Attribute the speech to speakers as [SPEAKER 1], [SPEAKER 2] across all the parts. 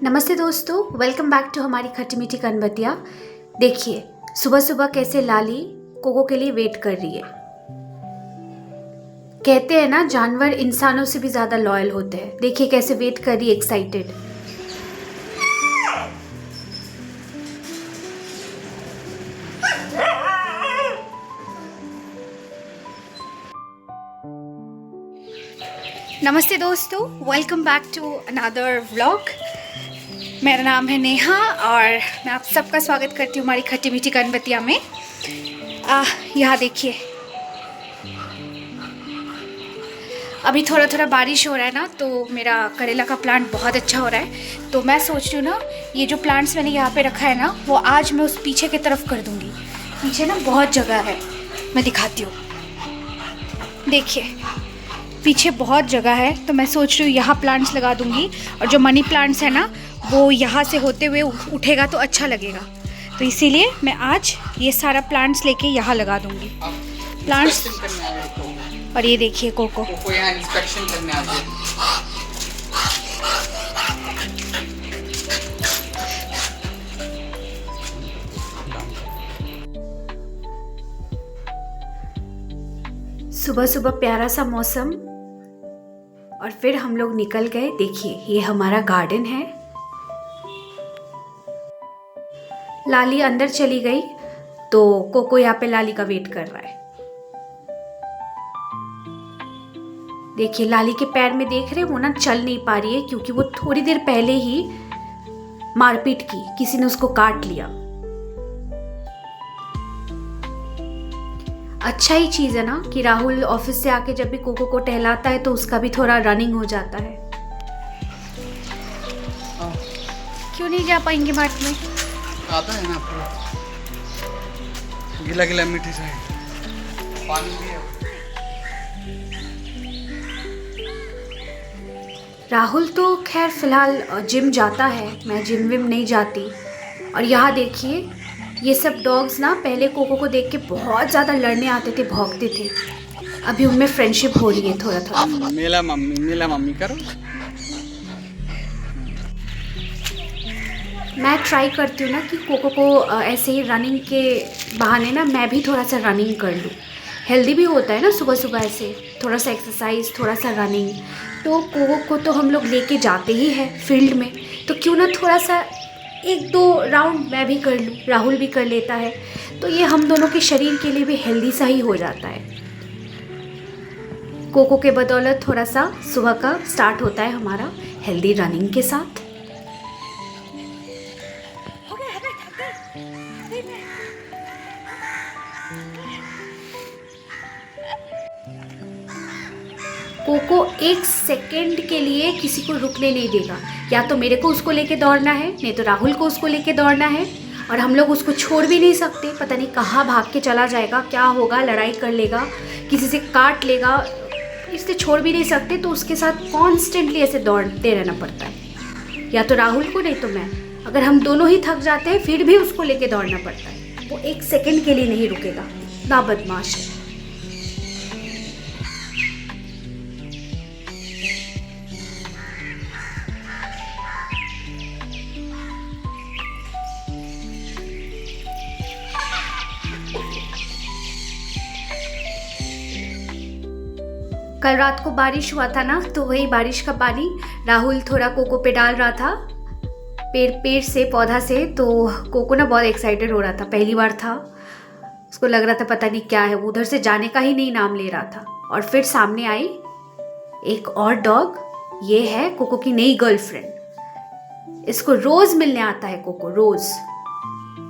[SPEAKER 1] नमस्ते दोस्तों, welcome back to हमारी खट्टी मीठी कनबतिया। देखिए सुबह सुबह कैसे लाली कोको के लिए वेट कर रही है। कहते हैं ना, जानवर इंसानों से भी ज्यादा लॉयल होते हैं। देखिए कैसे वेट कर रही है, एक्साइटेड। नमस्ते दोस्तों, welcome back to another vlog. मेरा नाम है नेहा और मैं आप सबका स्वागत करती हूँ हमारी खट्टी मीठी कनबतिया में। यहाँ देखिए, अभी थोड़ा थोड़ा बारिश हो रहा है ना, तो मेरा करेला का प्लांट बहुत अच्छा हो रहा है। तो मैं सोच रही हूँ ना, ये जो प्लांट्स मैंने यहाँ पे रखा है ना, वो आज मैं उस पीछे की तरफ कर दूँगी। पीछे ना बहुत जगह है, मैं दिखाती हूँ। देखिए पीछे बहुत जगह है, तो मैं सोच रही हूँ यहाँ प्लांट्स लगा दूँगी। और जो मनी प्लांट्स है ना, वो यहाँ से होते हुए उठेगा तो अच्छा लगेगा। तो इसीलिए मैं आज ये सारा प्लांट्स लेके यहाँ लगा दूँगी प्लांट्स। और ये देखिए कोको
[SPEAKER 2] यहाँ इंस्पेक्शन करने आते हैं।
[SPEAKER 1] सुबह सुबह प्यारा सा मौसम, और फिर हम लोग निकल गए। देखिए ये हमारा गार्डन है। लाली अंदर चली गई, तो कोको यहाँ पे लाली का वेट कर रहा है। देखिए लाली के पैर में देख रहे हैं, वो ना चल नहीं पा रही है, क्योंकि वो थोड़ी देर पहले ही मारपीट की, किसी ने उसको काट लिया। अच्छा ही चीज है ना कि राहुल ऑफिस से आके जब भी कोको को टहलाता है तो उसका भी थोड़ा रनिंग हो जाता है। क्यों नहीं जा पाएंगे मार्ट में?
[SPEAKER 2] आता है ना आपको, गीला गीला मीठी सा है, पानी भी है।
[SPEAKER 1] राहुल तो खैर फिलहाल जिम जाता है, मैं जिम विम नहीं जाती। और यहाँ देखिए ये सब डॉग्स ना पहले कोको को देख के बहुत ज़्यादा लड़ने आते थे, भौंकते थे। अभी उनमें फ्रेंडशिप हो रही है थोड़ा थोड़ा।
[SPEAKER 2] मेला मम्मी करो।
[SPEAKER 1] मैं ट्राई करती हूँ ना कि कोको को ऐसे ही रनिंग के बहाने ना मैं भी थोड़ा सा रनिंग कर लूँ। हेल्दी भी होता है ना सुबह सुबह ऐसे थोड़ा सा एक्सरसाइज, थोड़ा सा रनिंग। तो कोको को तो हम लोग लेके जाते ही हैं फील्ड में, तो क्यों ना थोड़ा सा एक दो राउंड मैं भी कर लूँ, राहुल भी कर लेता है। तो ये हम दोनों के शरीर के लिए भी हेल्दी सा ही हो जाता है। कोको के बदौलत थोड़ा सा सुबह का स्टार्ट होता है हमारा हेल्दी रनिंग के साथ। कोको एक सेकंड के लिए किसी को रुकने नहीं देगा। या तो मेरे को उसको लेके दौड़ना है, नहीं तो राहुल को उसको लेके दौड़ना है। और हम लोग उसको छोड़ भी नहीं सकते, पता नहीं कहाँ भाग के चला जाएगा, क्या होगा, लड़ाई कर लेगा, किसी से काट लेगा, इससे छोड़ भी नहीं सकते। तो उसके साथ कॉन्स्टेंटली ऐसे दौड़ते रहना पड़ता है। या तो राहुल को, नहीं तो मैं। अगर हम दोनों ही थक जाते हैं फिर भी उसको लेके दौड़ना पड़ता है। वो एक सेकंड के लिए नहीं रुकेगा, इतना बदमाश है। कल रात को बारिश हुआ था ना, तो वही बारिश का पानी राहुल थोड़ा कोको पे डाल रहा था, पेड़ से, पौधा से। तो कोको ना बहुत एक्साइटेड हो रहा था, पहली बार था, उसको लग रहा था पता नहीं क्या है, वो उधर से जाने का ही नहीं नाम ले रहा था। और फिर सामने आई एक और डॉग, ये है कोको की नई गर्लफ्रेंड। इसको रोज मिलने आता है कोको, रोज।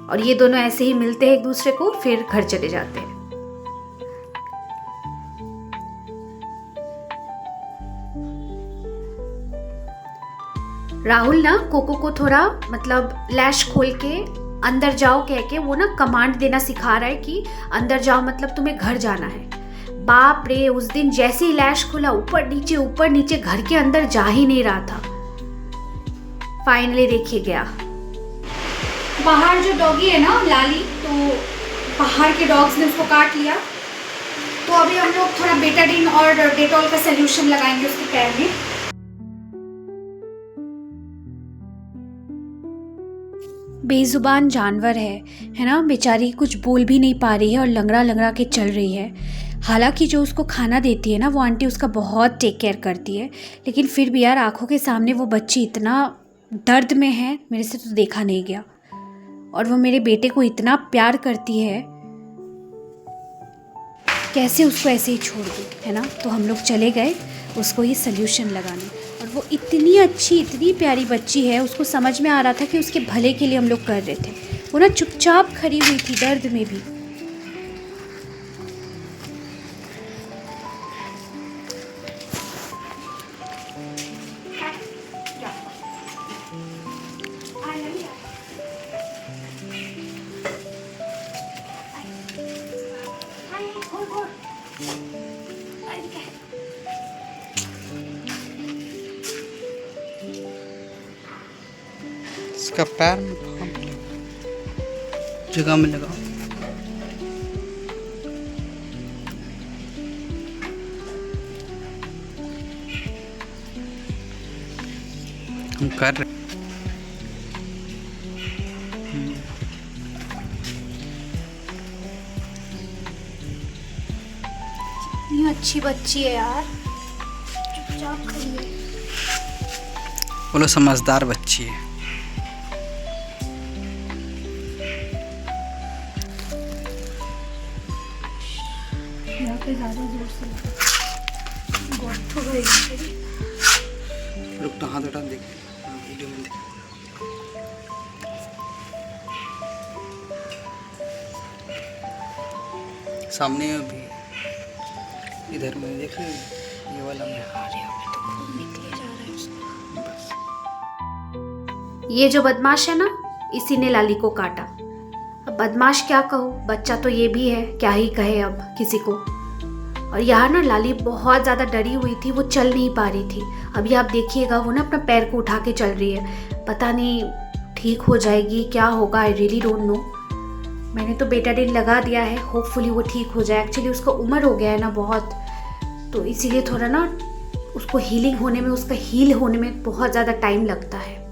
[SPEAKER 1] और ये दोनों ऐसे ही मिलते हैं एक दूसरे को, फिर घर चले जाते हैं। राहुल ना कोको को थोड़ा मतलब लैश खोल के अंदर जाओ कह के वो ना कमांड देना सिखा रहा है कि अंदर जाओ मतलब तुम्हें घर जाना है। बाप रे, उस दिन जैसे ही लैश खोला ऊपर नीचे घर के अंदर जा ही नहीं रहा था। फाइनली देखिए गया। बाहर जो डॉगी है ना लाली, तो बाहर के डॉग्स ने उसको काट लिया। तो अभी हम लोग थोड़ा बेटाडीन और डेटॉल का सोल्यूशन लगाएंगे उसके पैर में। बेजुबान जानवर है ना, बेचारी कुछ बोल भी नहीं पा रही है और लंगड़ा लंगड़ा के चल रही है। हालांकि जो उसको खाना देती है ना वो आंटी उसका बहुत टेक केयर करती है, लेकिन फिर भी यार आंखों के सामने वो बच्ची इतना दर्द में है, मेरे से तो देखा नहीं गया। और वो मेरे बेटे को इतना प्यार करती है, कैसे उसको ऐसे ही छोड़ दूँ, है ना। तो हम लोग चले गए उसको ही सल्यूशन लगाने, और वो इतनी अच्छी इतनी प्यारी बच्ची है, उसको समझ में आ रहा था कि उसके भले के लिए हम लोग कर रहे थे। वो ना चुपचाप खड़ी हुई थी दर्द में भी।
[SPEAKER 2] इसका पैर में जगह में लगाओ। हम कर रहे
[SPEAKER 1] इतनी अच्छी बच्ची है यार, चुपचाप खड़ी है।
[SPEAKER 2] बोलो समझदार बच्ची है।
[SPEAKER 1] यहाँ पे ज़्यादा जोर से लगा, बहुत ठुक रही है।
[SPEAKER 2] रुक तो हाथ उठा देख वीडियो में देख। सामने में भी इधर में देखिए, ये वाला में
[SPEAKER 1] ये जो बदमाश है ना, इसी ने लाली को काटा। अब बदमाश क्या कहूँ, बच्चा तो ये भी है, क्या ही कहे अब किसी को। और यहाँ ना लाली बहुत ज़्यादा डरी हुई थी, वो चल नहीं पा रही थी। अभी आप देखिएगा वो ना अपना पैर को उठा के चल रही है, पता नहीं ठीक हो जाएगी क्या होगा, आई रियली डोंट नो। मैंने तो बेटाडीन लगा दिया है, होपफुली वो ठीक हो जाए। एक्चुअली उसका उम्र हो गया है ना बहुत, तो इसीलिए थोड़ा ना उसको हीलिंग होने में, उसका हील होने में बहुत ज़्यादा टाइम लगता है।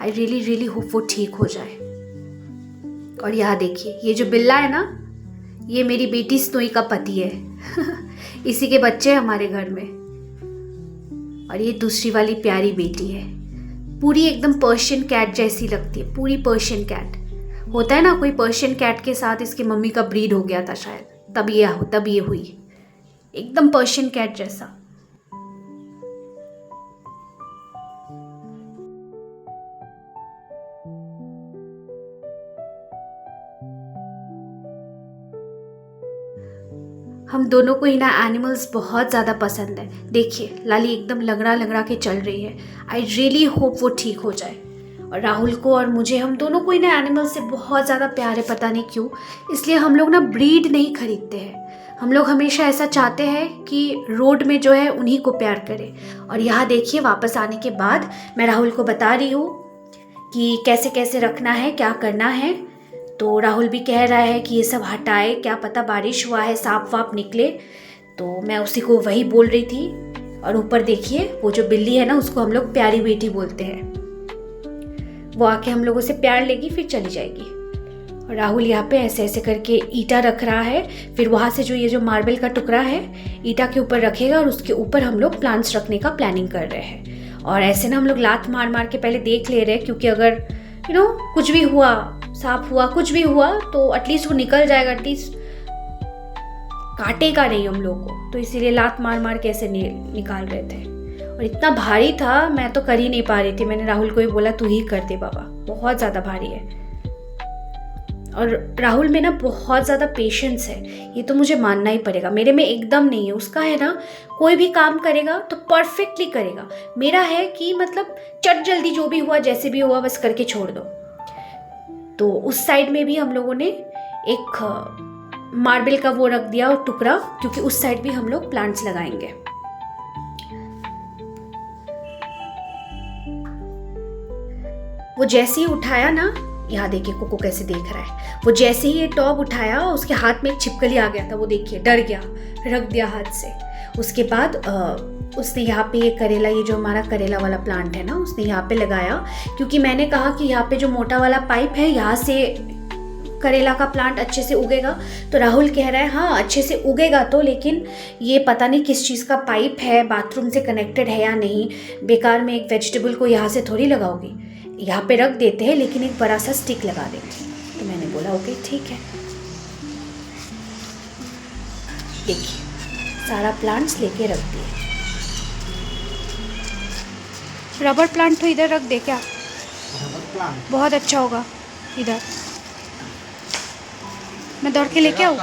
[SPEAKER 1] आई रियली रियली होप वो ठीक हो जाए। और यहाँ देखिए ये जो बिल्ला है ना, ये मेरी बेटी स्नोई का पति है इसी के बच्चे हैं हमारे घर में। और ये दूसरी वाली प्यारी बेटी है, पूरी एकदम पर्शियन कैट जैसी लगती है, पूरी पर्शियन कैट। होता है ना कोई पर्शियन कैट के साथ इसकी मम्मी का ब्रीड हो गया था शायद, तब ये हुई एकदम पर्शियन कैट जैसा। हम दोनों को ही ना एनिमल्स बहुत ज़्यादा पसंद है। देखिए लाली एकदम लंगड़ा लंगड़ा के चल रही है। आई रियली होप वो ठीक हो जाए। और राहुल को और मुझे, हम दोनों को ही ना एनिमल से बहुत ज़्यादा प्यार है, पता नहीं क्यों। इसलिए हम लोग ना ब्रीड नहीं खरीदते हैं, हम लोग हमेशा ऐसा चाहते हैं कि रोड में जो है उन्हीं को प्यार करें। और यहाँ देखिए वापस आने के बाद मैं राहुल को बता रही हूँ कि कैसे कैसे रखना है, क्या करना है। तो राहुल भी कह रहा है कि ये सब हटाए, क्या पता बारिश हुआ है सांप वाप निकले। तो मैं उसी को वही बोल रही थी। और ऊपर देखिए वो जो बिल्ली है ना, उसको हम लोग प्यारी बेटी बोलते हैं। वो आके हम लोगों से प्यार लेगी फिर चली जाएगी। और राहुल यहाँ पे ऐसे ऐसे करके ईंटा रख रहा है, फिर वहाँ से जो ये जो मार्बल का टुकड़ा है ईंटा के ऊपर रखेगा और उसके ऊपर हम लोग प्लांट्स रखने का प्लानिंग कर रहे हैं। और ऐसे ना हम लोग लात मार मार के पहले देख ले रहे हैं, क्योंकि अगर कुछ भी हुआ, सांप हुआ, कुछ भी हुआ तो एटलीस्ट वो निकल जाएगा, एटलीस्ट काटेगा नहीं हम लोग को। तो इसीलिए लात मार मार के ऐसे निकाल रहे थे। और इतना भारी था, मैं तो कर ही नहीं पा रही थी। मैंने राहुल को ही बोला तू ही कर दे बाबा, बहुत ज़्यादा भारी है। और राहुल में ना बहुत ज़्यादा पेशेंस है, ये तो मुझे मानना ही पड़ेगा। मेरे में एकदम नहीं है, उसका है ना कोई भी काम करेगा तो परफेक्टली करेगा। मेरा है कि मतलब चट जल्दी जो भी हुआ जैसे भी हुआ बस करके छोड़ दो। तो उस साइड में भी हम लोगों ने एक मार्बल का वो रख दिया और टुकड़ा, क्योंकि उस साइड भी हम लोग प्लांट्स लगाएंगे। वो जैसे ही उठाया ना, यहाँ देखिए कोको कैसे देख रहा है। वो जैसे ही ये टॉब उठाया उसके हाथ में एक छिपकली आ गया था, वो देखिए डर गया, रख दिया हाथ से। उसके बाद उसने यहाँ पे ये करेला, ये जो हमारा करेला वाला प्लांट है ना, उसने यहाँ पे लगाया, क्योंकि मैंने कहा कि यहाँ पे जो मोटा वाला पाइप है यहाँ से करेला का प्लांट अच्छे से उगेगा। तो राहुल कह रहा है हाँ अच्छे से उगेगा तो, लेकिन ये पता नहीं किस चीज़ का पाइप है, बाथरूम से कनेक्टेड है या नहीं, बेकार में एक वेजिटेबल को यहाँ से थोड़ी लगाओगे, यहाँ पे रख देते हैं लेकिन एक बड़ा सा स्टिक लगा देंगे। तो मैंने बोला ओके ठीक है। देखिए सारा प्लांट्स लेके रख दिए। रबर प्लांट तो इधर रख दे क्या? बहुत अच्छा होगा इधर। मैं दौड़ के लेके आऊँ?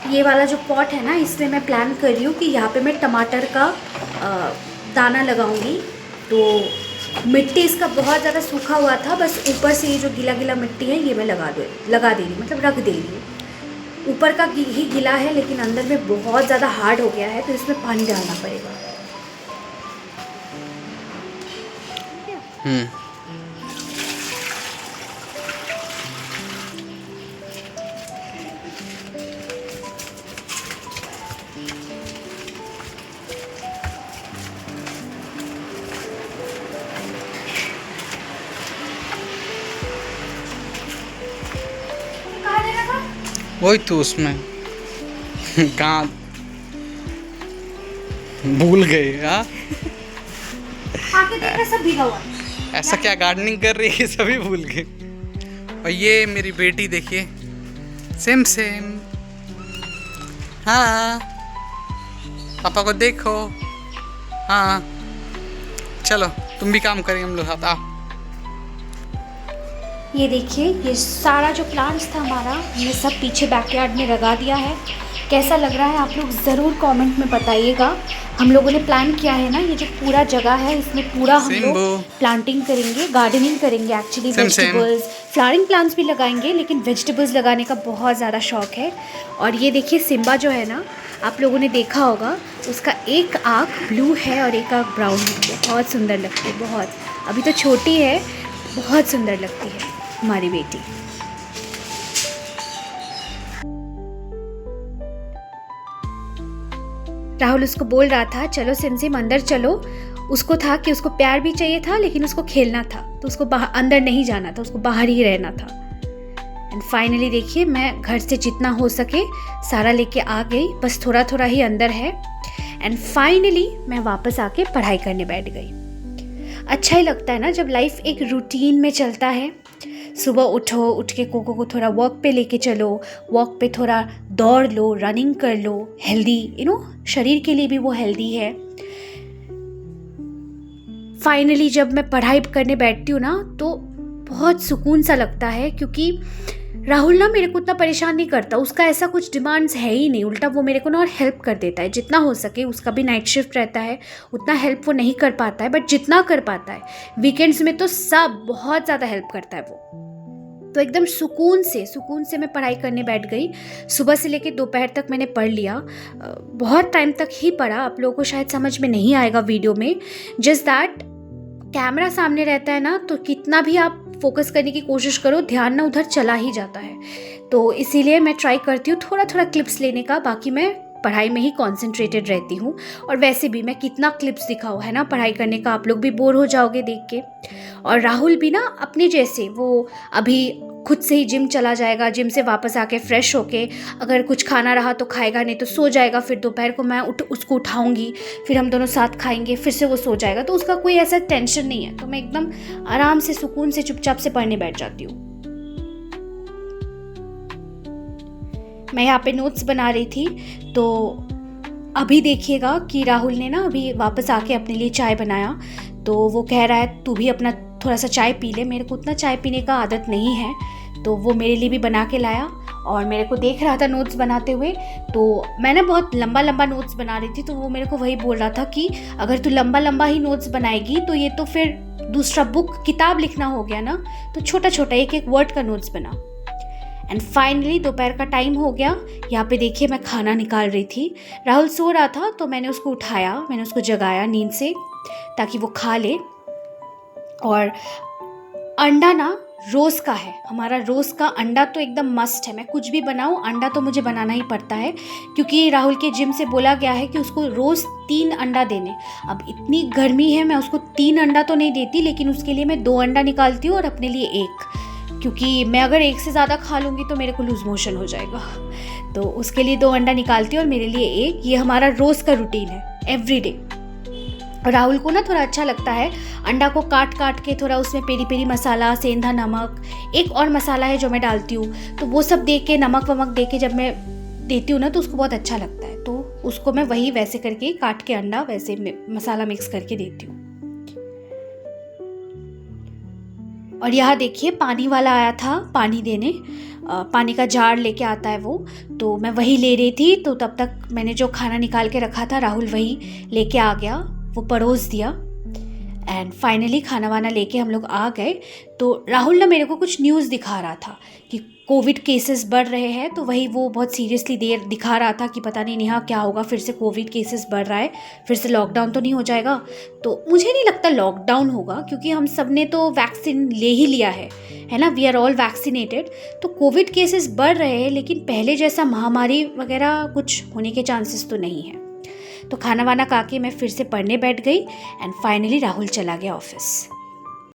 [SPEAKER 1] ये वाला जो पॉट है ना, इसमें मैं प्लान कर रही हूँ कि यहाँ पे मैं टमाटर का दाना लगाऊंगी। तो मिट्टी इसका बहुत ज़्यादा सूखा हुआ था, बस ऊपर से ये जो गीला गीला मिट्टी है ये मैं लगा दे रही हूँ, मतलब रख दे रही हूँ। ऊपर का ही गीला है लेकिन अंदर में बहुत ज़्यादा हार्ड हो गया है, तो इसमें पानी डालना पड़ेगा।
[SPEAKER 2] वही तो उसमें कहाँ भूल गए। हाँ
[SPEAKER 1] सब भीगा हुआ।
[SPEAKER 2] ऐसा क्या गार्डनिंग कर रही है, सभी भूल गए। और ये मेरी बेटी देखिए, सेम सेम। हाँ पापा को देखो। हाँ चलो तुम भी काम करेंगे हम लोग साथ। आओ।
[SPEAKER 1] ये देखिए ये सारा जो प्लांट्स था हमारा, हमने सब पीछे बैकयार्ड में लगा दिया है। कैसा लग रहा है आप लोग ज़रूर कमेंट में बताइएगा। हम लोगों ने प्लान किया है ना, ये जो पूरा जगह है इसमें पूरा हम लोग प्लांटिंग करेंगे, गार्डनिंग करेंगे। एक्चुअली वेजिटेबल्स, फ्लावरिंग प्लांट्स भी लगाएंगे, लेकिन वेजिटेबल्स लगाने का बहुत ज़्यादा शौक है। और ये देखिए सिम्बा जो है ना, आप लोगों ने देखा होगा, उसका एक आँख ब्लू है और एक आँख ब्राउन है। बहुत सुंदर लगती है, बहुत। अभी तो छोटी है, बहुत सुंदर लगती है हमारी बेटी। राहुल उसको बोल रहा था चलो सिमसिम अंदर चलो। उसको था कि उसको प्यार भी चाहिए था लेकिन उसको खेलना था, तो उसको अंदर नहीं जाना था, उसको बाहर ही रहना था। एंड फाइनली देखिए मैं घर से जितना हो सके सारा लेके आ गई, बस थोड़ा थोड़ा ही अंदर है। एंड फाइनली मैं वापस आके पढ़ाई करने बैठ गई। अच्छा ही लगता है ना जब लाइफ एक रूटीन में चलता है। सुबह उठो, उठ के कोको को थोड़ा वॉक पे लेके चलो, वॉक पे थोड़ा दौड़ लो, रनिंग कर लो, हेल्दी शरीर के लिए भी वो हेल्दी है। फाइनली जब मैं पढ़ाई करने बैठती हूँ ना तो बहुत सुकून सा लगता है, क्योंकि राहुल ना मेरे को उतना परेशान नहीं करता, उसका ऐसा कुछ डिमांड्स है ही नहीं। उल्टा वो मेरे को ना और हेल्प कर देता है जितना हो सके। उसका भी नाइट शिफ्ट रहता है, उतना हेल्प वो नहीं कर पाता है, बट जितना कर पाता है वीकेंड्स में तो सब बहुत ज़्यादा हेल्प करता है वो। तो एकदम सुकून से मैं पढ़ाई करने बैठ गई। सुबह से लेकर दोपहर तक मैंने पढ़ लिया, बहुत टाइम तक ही पढ़ा। आप लोगों को शायद समझ में नहीं आएगा वीडियो में, जस्ट दैट कैमरा सामने रहता है ना, तो कितना भी आप फोकस करने की कोशिश करो, ध्यान ना उधर चला ही जाता है। तो इसीलिए मैं ट्राई करती हूँ थोड़ा थोड़ा क्लिप्स लेने का, बाकी मैं पढ़ाई में ही कॉन्सेंट्रेटेड रहती हूँ। और वैसे भी मैं कितना क्लिप्स दिखाऊँ, है ना, पढ़ाई करने का, आप लोग भी बोर हो जाओगे देख के। और राहुल भी ना अपने जैसे, वो अभी खुद से ही जिम चला जाएगा, जिम से वापस आके फ्रेश होके अगर कुछ खाना रहा तो खाएगा, नहीं तो सो जाएगा। फिर दोपहर को मैं उसको उठाऊंगी, फिर हम दोनों साथ खाएंगे, फिर से वो सो जाएगा। तो उसका कोई ऐसा टेंशन नहीं है। तो मैं एकदम आराम से सुकून से चुपचाप से पढ़ने बैठ जाती हूँ। मैं यहाँ पे नोट्स बना रही थी, तो अभी देखिएगा कि राहुल ने ना अभी वापस आके अपने लिए चाय बनाया। तो वो कह रहा है तू भी अपना थोड़ा सा चाय पी ले। मेरे को उतना चाय पीने का आदत नहीं है, तो वो मेरे लिए भी बना के लाया और मेरे को देख रहा था नोट्स बनाते हुए। तो मैं ना बहुत लंबा लंबा नोट्स बना रही थी, तो वो मेरे को वही बोल रहा था कि अगर तू लंबा लंबा ही नोट्स बनाएगी तो ये तो फिर दूसरा किताब लिखना हो गया ना, तो छोटा छोटा एक एक वर्ड का नोट्स बना। एंड फाइनली दोपहर का टाइम हो गया। यहाँ पे देखिए मैं खाना निकाल रही थी। राहुल सो रहा था तो मैंने उसको उठाया, मैंने उसको जगाया नींद से ताकि वो खा ले। और अंडा ना रोज़ का है। हमारा रोज़ का अंडा तो एकदम मस्ट है। मैं कुछ भी बनाऊँ अंडा तो मुझे बनाना ही पड़ता है, क्योंकि राहुल के जिम से बोला गया है कि उसको रोज़ 3 अंडा देने। अब इतनी गर्मी है, मैं उसको 3 अंडा तो नहीं देती, लेकिन उसके लिए मैं 2 अंडा निकालती हूँ और अपने लिए 1, क्योंकि मैं अगर 1 से ज़्यादा खा लूँगी तो मेरे को लूज़ मोशन हो जाएगा। तो उसके लिए 2 अंडा निकालती हूँ और मेरे लिए 1। ये हमारा रोज़ का रूटीन है, एवरीडे। राहुल को ना थोड़ा अच्छा लगता है अंडा को काट काट के, थोड़ा उसमें पेरी पेरी मसाला, सेंधा नमक, एक और मसाला है जो मैं डालती हूँ, तो वो सब दे के, नमक वमक दे के जब मैं देती हूँ ना तो उसको बहुत अच्छा लगता है। तो उसको मैं वही वैसे करके काट के अंडा वैसे मसाला मिक्स करके देती हूँ। और यहाँ देखिए पानी वाला आया था पानी देने, पानी का जार लेके आता है वो, तो मैं वही ले रही थी। तो तब तक मैंने जो खाना निकाल के रखा था राहुल वही लेके आ गया, वो परोस दिया। एंड फाइनली खाना वाना लेके हम लोग आ गए। तो राहुल ना मेरे को कुछ न्यूज़ दिखा रहा था कि कोविड केसेस बढ़ रहे हैं, तो वही वो बहुत सीरियसली दिखा रहा था कि पता नहीं नेहा क्या होगा, फिर से कोविड केसेस बढ़ रहा है, फिर से लॉकडाउन तो नहीं हो जाएगा। तो मुझे नहीं लगता लॉकडाउन होगा, क्योंकि हम सब ने तो वैक्सीन ले ही लिया है ना, वी आर ऑल वैक्सीनेटेड। तो कोविड केसेस बढ़ रहे हैं, लेकिन पहले जैसा महामारी वगैरह कुछ होने के चांसेस तो नहीं है। तो खाना वाना खा के मैं फिर से पढ़ने बैठ गई एंड फाइनली राहुल चला गया ऑफिस।